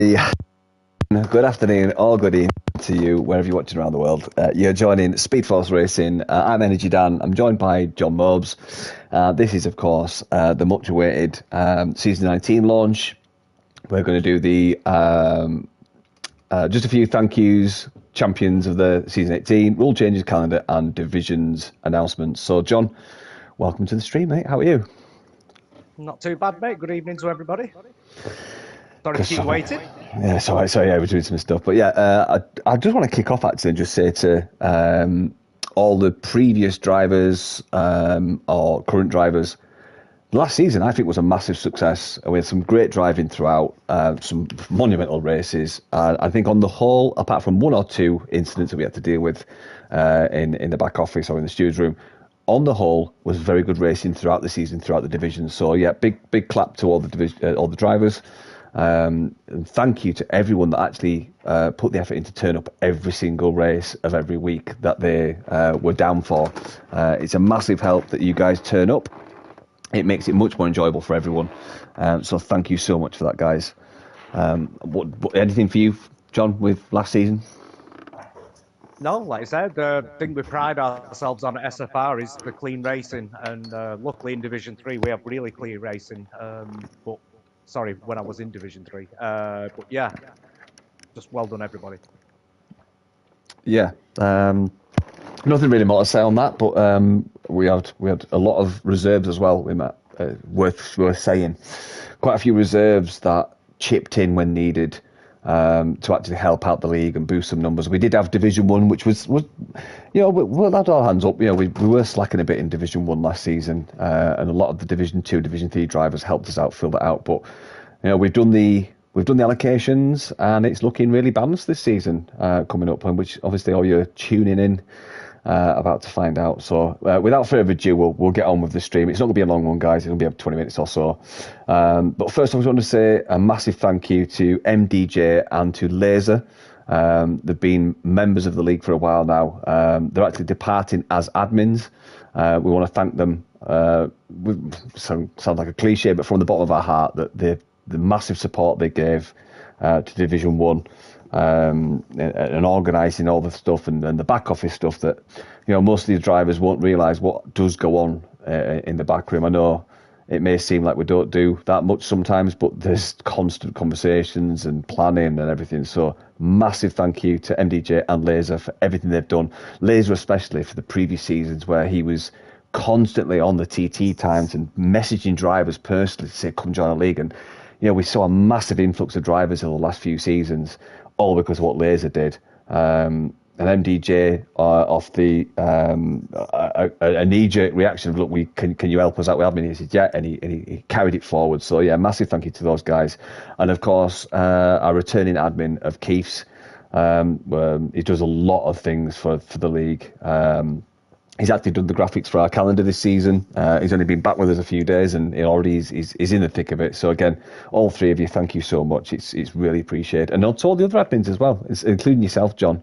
Yeah. Good afternoon or good evening to you, wherever you're watching around the world. You're joining Speed Force Racing. I'm Energy Dan. I'm joined by John Mobes. This is, of course, the much awaited Season 19 launch. We're going to do the just a few thank yous, champions of the Season 18, rule changes calendar, and divisions announcements. So, John, welcome to the stream, mate. How are you? Not too bad, mate. Good evening to everybody. Sorry to keep you waiting. Yeah, sorry, yeah, we're doing some stuff. But yeah, I just want to kick off actually and just say to all the previous drivers or current drivers, last season I think was a massive success. We had some great driving throughout, some monumental races. I think on the whole, apart from one or two incidents that we had to deal with in the back office or in the stewards room, on the whole was very good racing throughout the season, throughout the division. So yeah, big clap to all the drivers. And thank you to everyone that actually put the effort in to turn up every single race of every week that they were down for. It's a massive help that you guys turn up. It makes it much more enjoyable for everyone. So thank you so much for that, guys. Anything for you, John, with last season? No, like I said, the thing we pride ourselves on at SFR is the clean racing, and luckily in Division 3 we have really clean racing. But sorry, when I was in Division 3. But yeah, just well done, everybody. Yeah. Nothing really more to say on that, but we had a lot of reserves as well. We met worth saying, quite a few reserves that chipped in when needed to actually help out the league and boost some numbers. We did have Division 1, which was we had our hands up. We were slacking a bit in Division 1 last season, and a lot of the Division 2, Division 3 drivers helped us out, fill that out. But we've done the allocations, and it's looking really balanced this season coming up, and which obviously all you're tuning in about to find out. So without further ado, we'll get on with the stream. It's not going to be a long one, guys. It'll be up 20 minutes or so. But first, I just want to say a massive thank you to MDJ and to Laser. They've been members of the league for a while now. They're actually departing as admins. We want to thank them. Sounds like a cliche, but from the bottom of our heart, that the massive support they gave to Division 1 and organising all the stuff and the back office stuff that most of these drivers won't realise what does go on in the back room. I know it may seem like we don't do that much sometimes, but there's constant conversations and planning and everything. So massive thank you to MDJ and Laser for everything they've done. Laser especially for the previous seasons where he was constantly on the TT times and messaging drivers personally to say come join a league. And we saw a massive influx of drivers over the last few seasons, all because of what Laser did. And MDJ off the a knee-jerk reaction of, look, can you help us out with admin? He said, yeah, and he carried it forward. So yeah, massive thank you to those guys. And of course, our returning admin of Keith's, he does a lot of things for the league. He's actually done the graphics for our calendar this season. He's only been back with us a few days, and already he's in the thick of it. So again, all three of you, thank you so much. It's really appreciated, and to all the other admins as well, including yourself, John.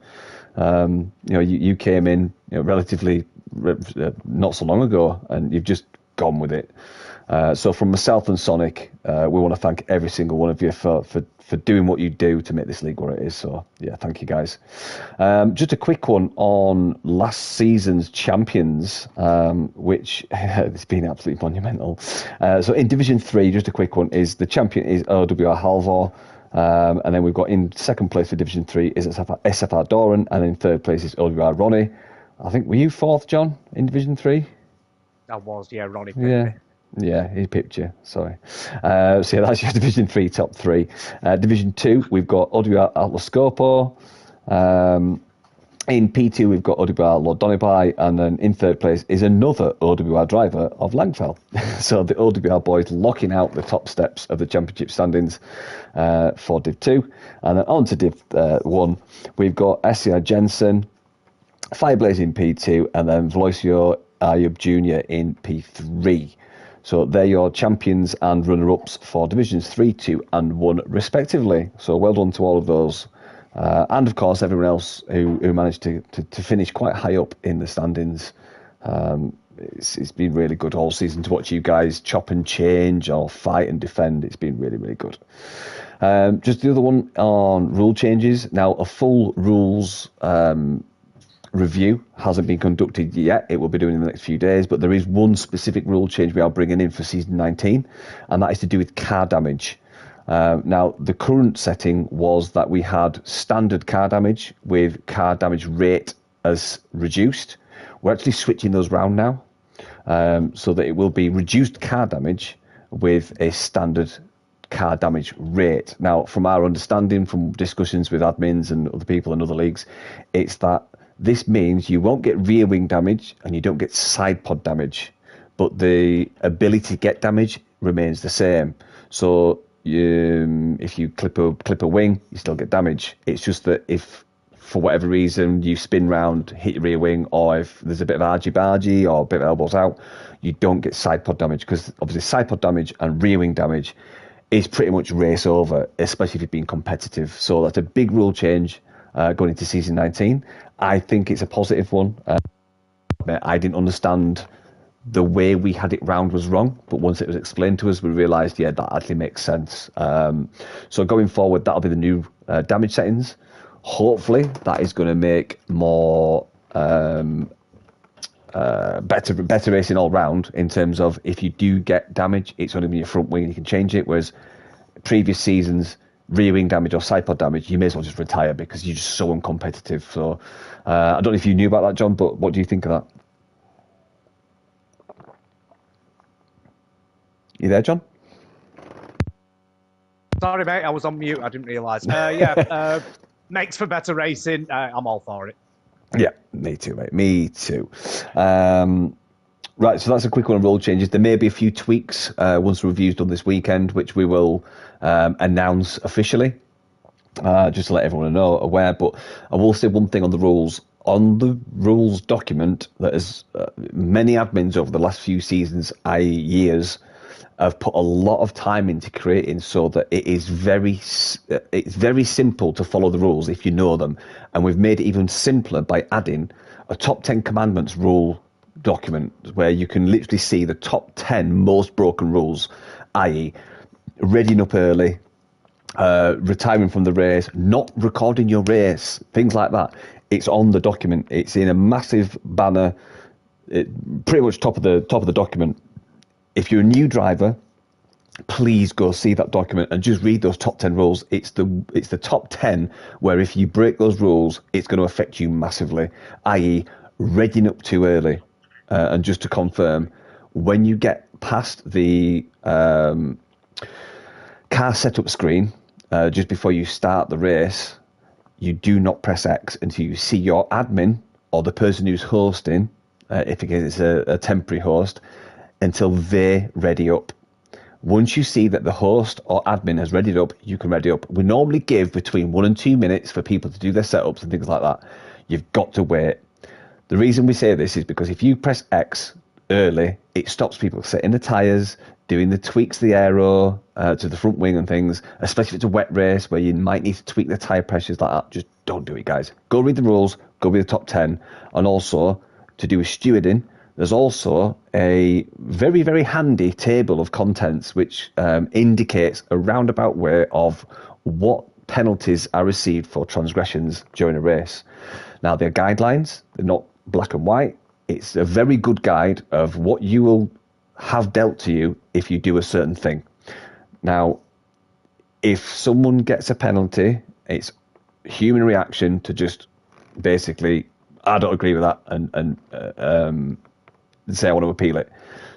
You came in relatively not so long ago, and you've just gone with it. So from myself and Sonic, we want to thank every single one of you for doing what you do to make this league what it is. So yeah, thank you guys. Just a quick one on last season's champions, which it's been absolutely monumental. So in Division 3, just a quick one, is the champion is OWR Halvor. And then we've got in second place for Division 3 is SFR Doran, and in third place is OWR Ronnie. I think, were you fourth, John, in Division 3? I was, yeah, Ronnie picked me. Yeah, he picked you. Sorry. So yeah, that's your Division 3 top three. Division 2, we've got OWR Atloscopo. In P2, we've got OWR Lord Donibai, and then in third place is another OWR driver of Langfell. So the OWR boys locking out the top steps of the championship standings for Div 2. And then on to Div 1, we've got SCI Jensen, Fireblaze in P2, and then Vloisio Ayub Jr. in P3. So they're your champions and runner-ups for Divisions 3, 2 and 1 respectively. So well done to all of those. And of course everyone else who managed to finish quite high up in the standings. It's been really good all season to watch you guys chop and change or fight and defend. It's been really, really good. Just the other one on rule changes. Now, a full rules review hasn't been conducted yet. It will be doing in the next few days, but there is one specific rule change we are bringing in for season 19, and that is to do with car damage. Now, the current setting was that we had standard car damage with car damage rate as reduced. We're actually switching those round now, so that it will be reduced car damage with a standard car damage rate. Now, from our understanding, from discussions with admins and other people in other leagues, it's that this means you won't get rear wing damage and you don't get side pod damage, but the ability to get damage remains the same. So if you clip a wing, you still get damage. It's just that if for whatever reason you spin round, hit your rear wing, or if there's a bit of argy-bargy or a bit of elbows out, you don't get side pod damage, because obviously side pod damage and rear wing damage is pretty much race over, especially if you're being competitive. So that's a big rule change going into season 19. I think it's a positive one. I didn't understand the way we had it round was wrong, but once it was explained to us, we realised, yeah, that actually makes sense. So going forward, that'll be the new damage settings. Hopefully, that is going to make more better racing all round, in terms of if you do get damage, it's only in your front wing and you can change it, whereas previous seasons, rear wing damage or side pod damage, you may as well just retire because you're just so uncompetitive. So I don't know if you knew about that, John, but what do you think of that? You there, John? Sorry, mate, I was on mute. I didn't realise. Makes for better racing. I'm all for it. Yeah, me too, mate. Me too. Right, so that's a quick one on rule changes. There may be a few tweaks once the review's done this weekend, which we will announce officially, just to let everyone know, aware. But I will say one thing on the rules. On the rules document, that is many admins over the last few seasons, i.e. years, have put a lot of time into creating so that it's very simple to follow the rules if you know them. And we've made it even simpler by adding a top 10 commandments rule document where you can literally see the top 10 most broken rules, i.e. readying up early, retiring from the race, not recording your race, things like that. It's on the document. It's in a massive banner, pretty much top of the document. If you're a new driver, please go see that document and just read those top 10 rules. It's the top 10 where if you break those rules, it's going to affect you massively, i.e. readying up too early. And just to confirm, when you get past the car setup screen, just before you start the race, you do not press X until you see your admin or the person who's hosting, if it's a temporary host, until they ready up. Once you see that the host or admin has readied up, you can ready up. We normally give between 1 and 2 minutes for people to do their setups and things like that. You've got to wait. The reason we say this is because if you press X early, it stops people setting the tyres, doing the tweaks, the aero to the front wing and things, especially if it's a wet race where you might need to tweak the tyre pressures like that. Just don't do it, guys. Go read the rules, go read the top 10, and also to do with stewarding, there's also a very, very handy table of contents which indicates a roundabout way of what penalties are received for transgressions during a race. Now, they're guidelines. They're not black and white. It's a very good guide of what you will have dealt to you if you do a certain thing. Now, if someone gets a penalty, it's human reaction to just basically, I don't agree with that, and say I want to appeal it.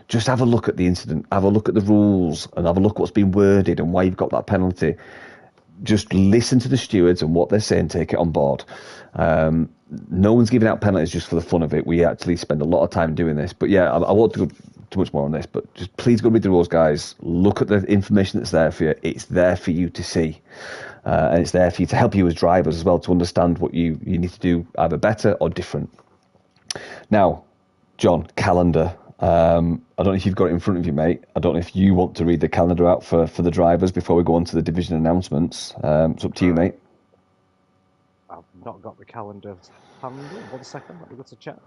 Just have a look at the incident, have a look at the rules, and have a look at what's been worded and why you've got that penalty. Just listen to the stewards and what they're saying, take it on board. No one's giving out penalties just for the fun of it. We actually spend a lot of time doing this. But yeah, I won't go too much more on this, but just please go read the rules, guys. Look at the information that's there for you. It's there for you to see. And it's there for you to help you as drivers as well, to understand what you need to do either better or different. Now, John, calendar. I don't know if you've got it in front of you, mate. I don't know if you want to read the calendar out for the drivers before we go on to the division announcements. It's up to you, mate. I've not got the calendar handy. 1 second, let me go to chat.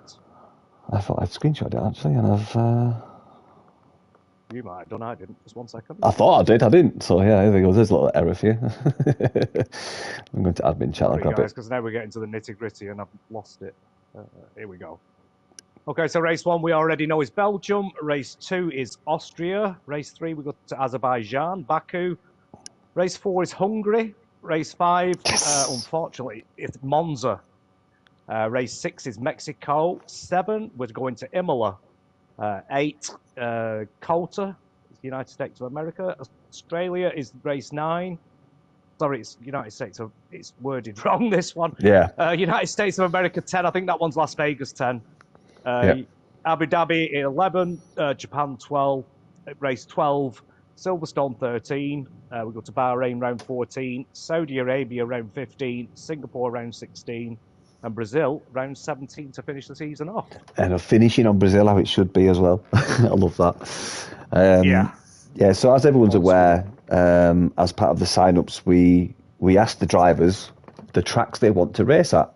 I thought I'd screenshot it, actually, and I've... You might have done. I didn't. Just 1 second. I thought I did. I didn't. So yeah, there goes. There's a little error for you. I'm going to admin chat. Sorry, guys, because now we're getting to the nitty gritty and I've lost it. Here we go. Okay, so race 1 we already know is Belgium. Race 2 is Austria. Race 3 we go to Azerbaijan, Baku. Race 4 is Hungary. Race 5, unfortunately, it's Monza. Race 6 is Mexico. 7, we're going to Imola. 8, Kota, United States of America. Australia is race 9. Sorry, it's United States. It's worded wrong, this one. Yeah. United States of America 10. I think that one's Las Vegas 10. Abu Dhabi 11. Japan 12. Race 12. Silverstone 13. We go to Bahrain round 14. Saudi Arabia round 15. Singapore round 16. And Brazil round 17 to finish the season off. And finishing on Brazil how it should be as well. I love that. Yeah, so as everyone's aware, as part of the sign-ups, we asked the drivers the tracks they want to race at.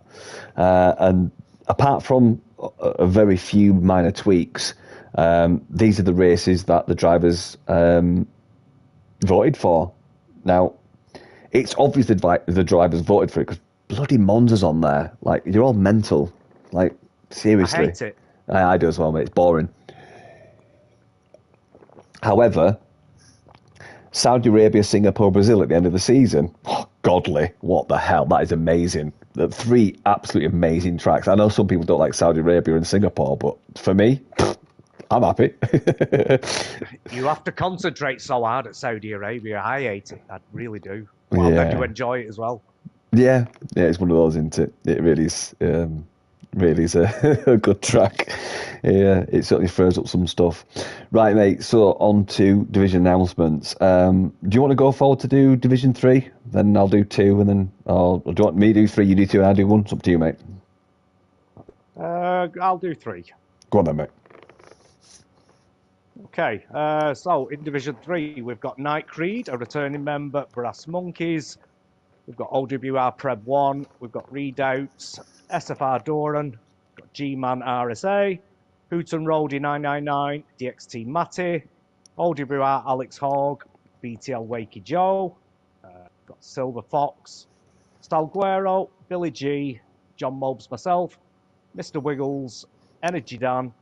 And apart from a very few minor tweaks, these are the races that the drivers voted for. Now, it's obvious that the drivers voted for it because bloody Monza's on there. Like, you're all mental. Like, seriously. I hate it. I do as well, mate. It's boring. However, Saudi Arabia, Singapore, Brazil at the end of the season. Oh, godly. What the hell? That is amazing. The 3 absolutely amazing tracks. I know some people don't like Saudi Arabia and Singapore, but for me, I'm happy. You have to concentrate so hard at Saudi Arabia. I hate it. I really do. Well, then you enjoy it as well. Yeah, it's one of those, isn't it? It really is. Really is a good track. Yeah, it certainly throws up some stuff. Right, mate. So on to division announcements. Do you want to go forward to do Division 3? Then I'll do 2, and then or do you want me to do 3? You do 2, and I'll do 1. It's up to you, mate. I'll do 3. Go on then, mate. Okay, so in Division 3, we've got Night Creed, a returning member, Brass Monkeys. We've got OWR Preb 1. We've got Redoubts, SFR Doran, got G-Man RSA, Hooton Roadie 999, DXT Matty, OWR Alex Hogg, BTL Wakey Joe, got Silver Fox, Stalguero, Billy G, John Mobes myself, Mr. Wiggles, Energy Dan,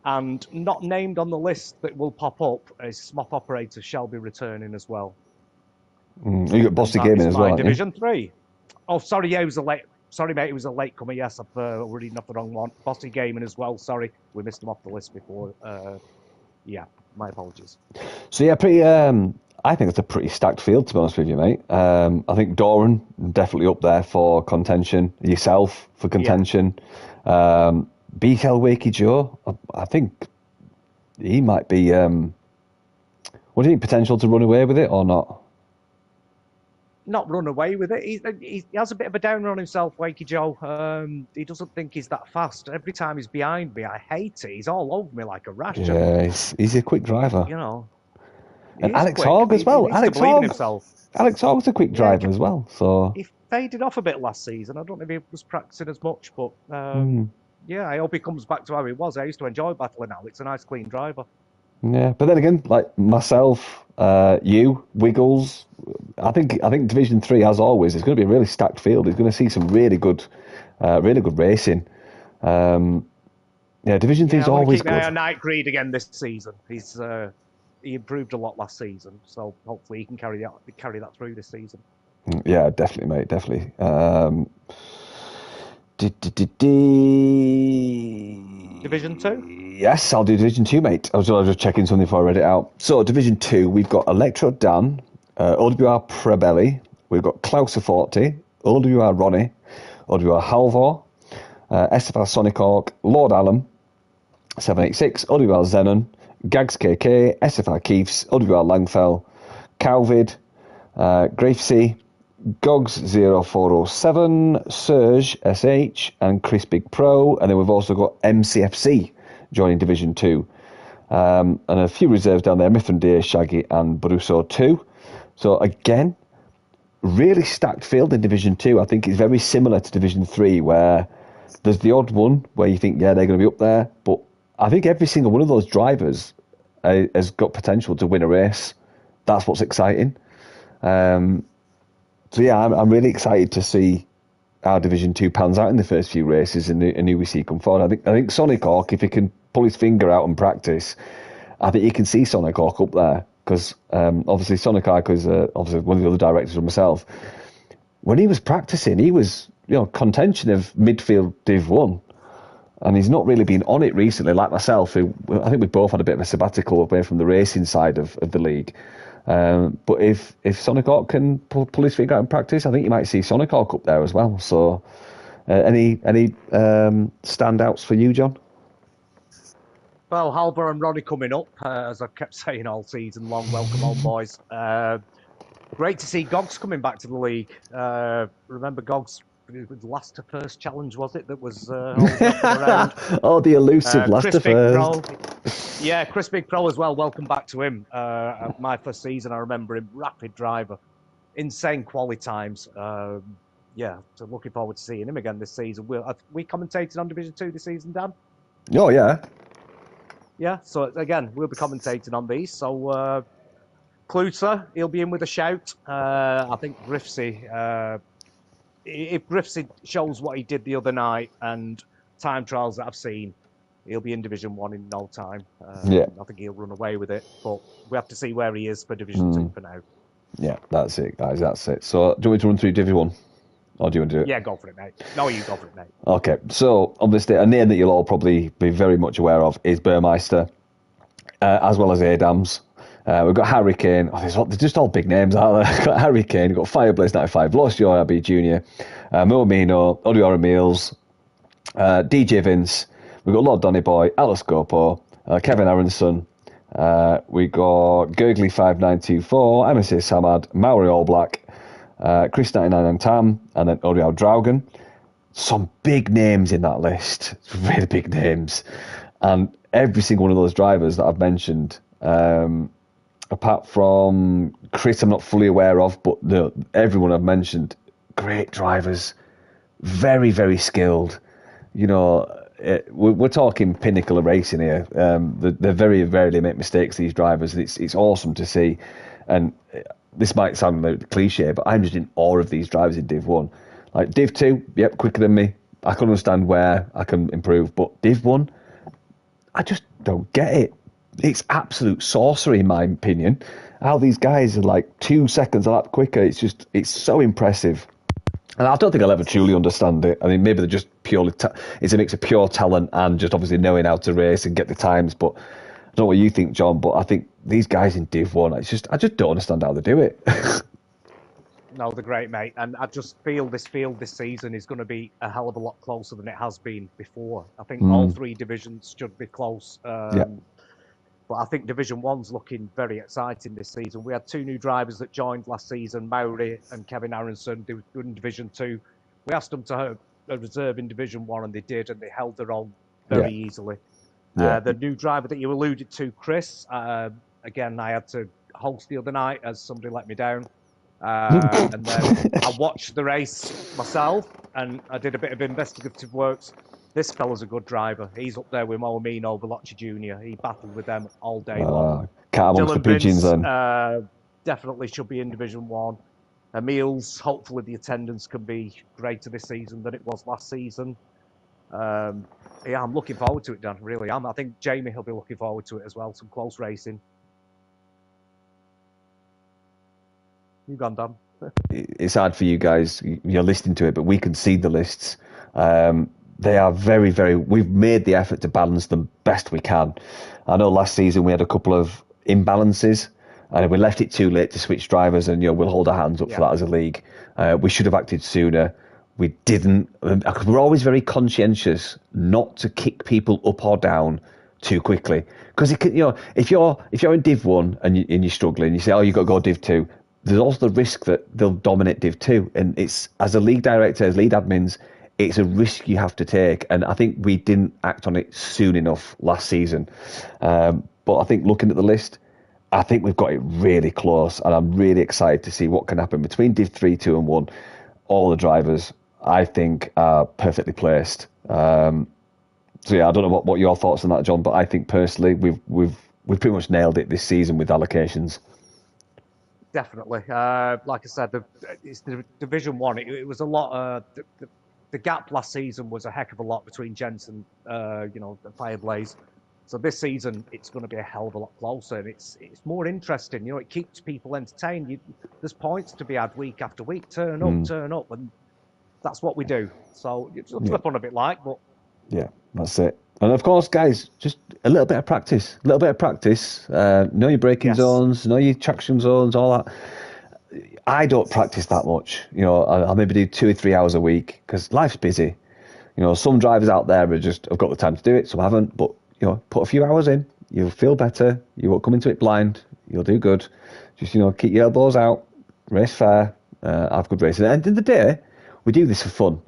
and not named on the list that will pop up is Smoth Operator shall be returning as well. You got Bossy Gaming as well, Division 3. Oh, sorry, yeah, it was a late. Sorry, mate, it was a late comer. Yes, I've reading off the wrong one. Bossy Gaming as well. Sorry, we missed him off the list before. Yeah, my apologies. So yeah, pretty. I think it's a pretty stacked field, to be honest with you, mate. I think Doran definitely up there for contention. Yourself for contention. Yeah. BTL Wakey Joe, I think he might be. What do you think? Potential to run away with it or not? Not run away with it. He has a bit of a downer on himself, Wakey Joe. He doesn't think he's that fast. Every time he's behind me, I hate it. He's all over me like a rash. Yeah, he's a quick driver. You know. And Alex Hogg as well. Alex Hogg's a quick driver as well. So he faded off a bit last season. I don't know if he was practicing as much, but yeah, I hope he comes back to how he was. I used to enjoy battling Alex. A nice, clean driver. Yeah, but then again, like myself, you, Wiggles, I think Division 3, as always, is going to be a really stacked field. It's going to see some really good racing. Yeah, Division 3 is always good. Keep Night Greed again this season. He improved a lot last season, so hopefully he can carry that through this season. Yeah, definitely, mate, definitely. Division 2? Yes, I'll do Division 2, mate. I was just checking something before I read it out. So, Division 2, we've got Electro Dan, OWR Prebelli, we've got Klauser Forti, OWR Ronnie, OWR Halvor, SFR Sonic Hawk, Lord Allen, 786, OWR Zenon, Gags KK, SFR Keefs, OWR Langfell, Calvid, Grafesy, Gogs 0407, Serge SH, and Chris Big Pro, and then we've also got MCFC joining Division 2. And a few reserves down there, Mithran Deer, Shaggy, and Brusso 2. So again, really stacked field in Division 2. I think it's very similar to Division 3, where there's the odd one where you think, yeah, they're going to be up there, but I think every single one of those drivers has got potential to win a race. That's what's exciting. So yeah, I'm really excited to see how Division 2 pans out in the first few races and who we see come forward. I think Sonic Hawk, if he can pull his finger out and practice, I think you can see Sonic Hawk up there, because obviously Sonic Hawk is obviously one of the other directors of myself. When he was practicing, he was contention of midfield Div 1. And he's not really been on it recently, like myself. I think we both had a bit of a sabbatical away from the racing side of the league. But if Sonic Hawk can pull his finger out in practice, I think you might see Sonic Hawk up there as well. So, any standouts for you, John? Well, Halber and Ronnie coming up, as I've kept saying all season long. Welcome on, boys. Great to see Gogs coming back to the league. Remember Gogs? The last to first challenge, was it, that was around? Oh, the elusive last to first. Yeah, Chris Big Pro as well. Welcome back to him. My first season, I remember him, rapid driver, insane quality times. Yeah, so looking forward to seeing him again this season. We commentated on Division 2 this season, Dan? Oh, yeah. Yeah, so again, we'll be commentating on these. So, Cluter, he'll be in with a shout. I think Griffsey... if Griffsey shows what he did the other night and time trials that I've seen, he'll be in Division 1 in no time. Yeah. I think he'll run away with it, but we have to see where he is for Division 2 for now. Yeah, that's it, guys, that's it. So, do you want me to run through Division 1? Or do you want to do it? Yeah, go for it, mate. No, you go for it, mate. Okay, so obviously a name that you'll all probably be very much aware of is Burmeister, as well as Adams. We've got Hurricane. Oh, they're just all big names, aren't they? We've got Hurricane, we've got Fireblaze 95, Lost Joy RB Jr., Moamino, Odiora Meals, DJ Vince, we've got Lord Donny Boy, Alice Gopo, Kevin Aronson, we got Gurgly 5924, MSA Samad, Maori All Black, Chris 99 and Tam, and then Oriel Draugen. Some big names in that list, really big names. And every single one of those drivers that I've mentioned, apart from Chris, I'm not fully aware of, but everyone I've mentioned, great drivers, very, very skilled. We're talking pinnacle of racing here. They very rarely make mistakes, these drivers, and it's awesome to see. And this might sound a cliche, but I'm just in awe of these drivers in Div 1. Like Div 2, yep, quicker than me. I can understand where I can improve, but Div 1, I just don't get it. It's absolute sorcery, in my opinion. How these guys are like 2 seconds a lap quicker. It's so impressive. And I don't think I'll ever truly understand it. I mean, maybe they're just purely... it's a mix of pure talent and just obviously knowing how to race and get the times. But I don't know what you think, John, but I think these guys in Div 1, I just don't understand how they do it. No, they're great, mate. And I just feel this field this season is going to be a hell of a lot closer than it has been before. I think all three divisions should be close. But I think Division 1's looking very exciting this season. We had 2 new drivers that joined last season, Maori and Kevin Aronson. They were good in Division 2. We asked them to have a reserve in Division 1, and they did, and they held their own very easily. The new driver that you alluded to, Chris, again, I had to host the other night as somebody let me down. And then I watched the race myself, and I did a bit of investigative work. This fella's a good driver. He's up there with Moamino, Veloci Jr. He battled with them all day long. Cat amongst the pigeons, Vince, then. Definitely should be in Division 1. Emil's, hopefully the attendance can be greater this season than it was last season. I'm looking forward to it, Dan. Really am. I think Jamie will be looking forward to it as well. Some close racing. You gone, Dan? It's hard for you guys. You're listening to it, but we can see the lists. They are very, very... We've made the effort to balance them best we can. I know last season we had a couple of imbalances, and we left it too late to switch drivers, and we'll hold our hands up for that as a league. We should have acted sooner. We didn't. We're always very conscientious not to kick people up or down too quickly, because if you're in Div 1 and you're struggling, you say, oh, you've got to go Div 2. There's also the risk that they'll dominate Div 2, and it's, as a league director, as lead admins, it's a risk you have to take, and I think we didn't act on it soon enough last season. But I think looking at the list, I think we've got it really close, and I'm really excited to see what can happen between Div 3, 2 and 1. All the drivers, I think, are perfectly placed. So yeah, I don't know what your thoughts on that, John, but I think personally we've we've pretty much nailed it this season with allocations. Definitely. Like I said, it's the Division One. It was a lot. The gap last season was a heck of a lot between Gents and the Fireblaze. So this season, it's going to be a hell of a lot closer, and it's more interesting. It keeps people entertained. There's points to be had week after week. Turn up, and that's what we do. So it's for the fun of it, but yeah, that's it. And of course, guys, just a little bit of practice. Know your braking zones, know your traction zones, all that. I don't practice that much. I'll maybe do 2 or 3 hours a week because life's busy. Some drivers out there have got the time to do it, some haven't. But put a few hours in, you'll feel better. You won't come into it blind. You'll do good. Just keep your elbows out, race fair, have good racing. At the end of the day, we do this for fun.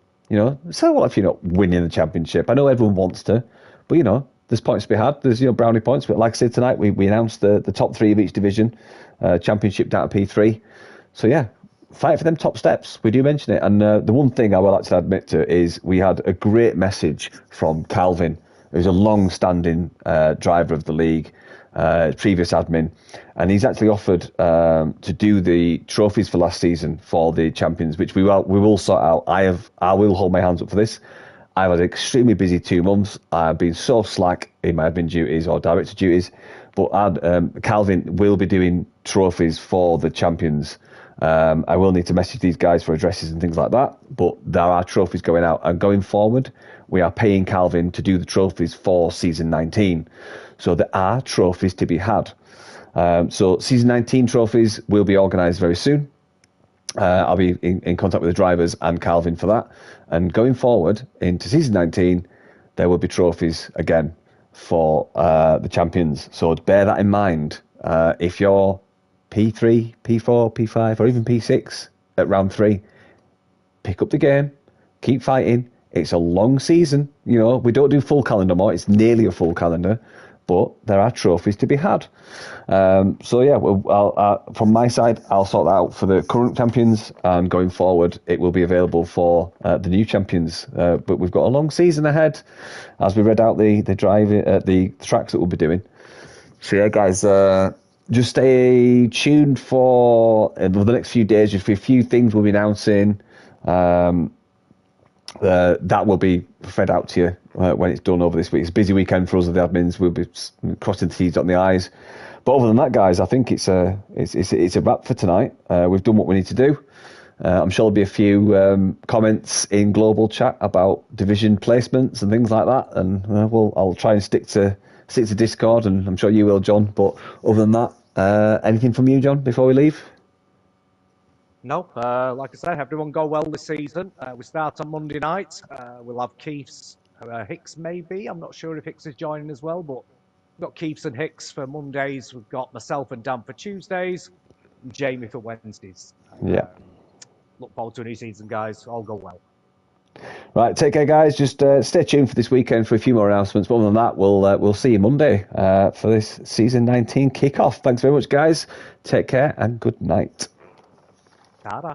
So what if you're not winning the championship? I know everyone wants to, but there's points to be had. There's brownie points. But like I said tonight, we announced the top 3 of each division, championship down to P3. So yeah, fight for them top steps. We do mention it. And the one thing I would like to admit to is we had a great message from Calvin, who's a long-standing driver of the league, previous admin, and he's actually offered to do the trophies for last season for the champions, which we will sort out. I will hold my hands up for this. I've had an extremely busy 2 months. I've been so slack in my admin duties or director duties, but Calvin will be doing trophies for the champions. I will need to message these guys for addresses and things like that, but there are trophies going out, and going forward we are paying Calvin to do the trophies for season 19. So there are trophies to be had. So season 19 trophies will be organised very soon. I'll be in contact with the drivers and Calvin for that. And going forward into season 19, there will be trophies again for the champions. So bear that in mind. If you're P3, P4, P5, or even P6 at round 3, pick up the game, keep fighting. It's a long season. We don't do full calendar more. It's nearly a full calendar, but there are trophies to be had. So yeah, from my side, I'll sort that out for the current champions, and going forward, it will be available for the new champions. But we've got a long season ahead, as we read out the tracks that we'll be doing. So yeah, guys, just stay tuned for the next few days. Just a few things we'll be announcing. That will be fed out to you when it's done over this week. It's a busy weekend for us as the admins. We'll be crossing the T's, dotting the I's. But other than that, guys, I think it's a wrap for tonight. We've done what we need to do. I'm sure there'll be a few comments in global chat about division placements and things like that, and I'll try and stick to Discord, and I'm sure you will, John. But other than that, anything from you, John, before we leave? No, like I said, everyone go well this season. We start on Monday night. We'll have Keith's, Hicks maybe. I'm not sure if Hicks is joining as well, but we've got Keith's and Hicks for Mondays. We've got myself and Dan for Tuesdays, and Jamie for Wednesdays. Yeah. Look forward to a new season, guys. All go well. Right, take care, guys. Just stay tuned for this weekend for a few more announcements. But other than that, we'll see you Monday for this season 19 kickoff. Thanks very much, guys. Take care and good night. Ta-da.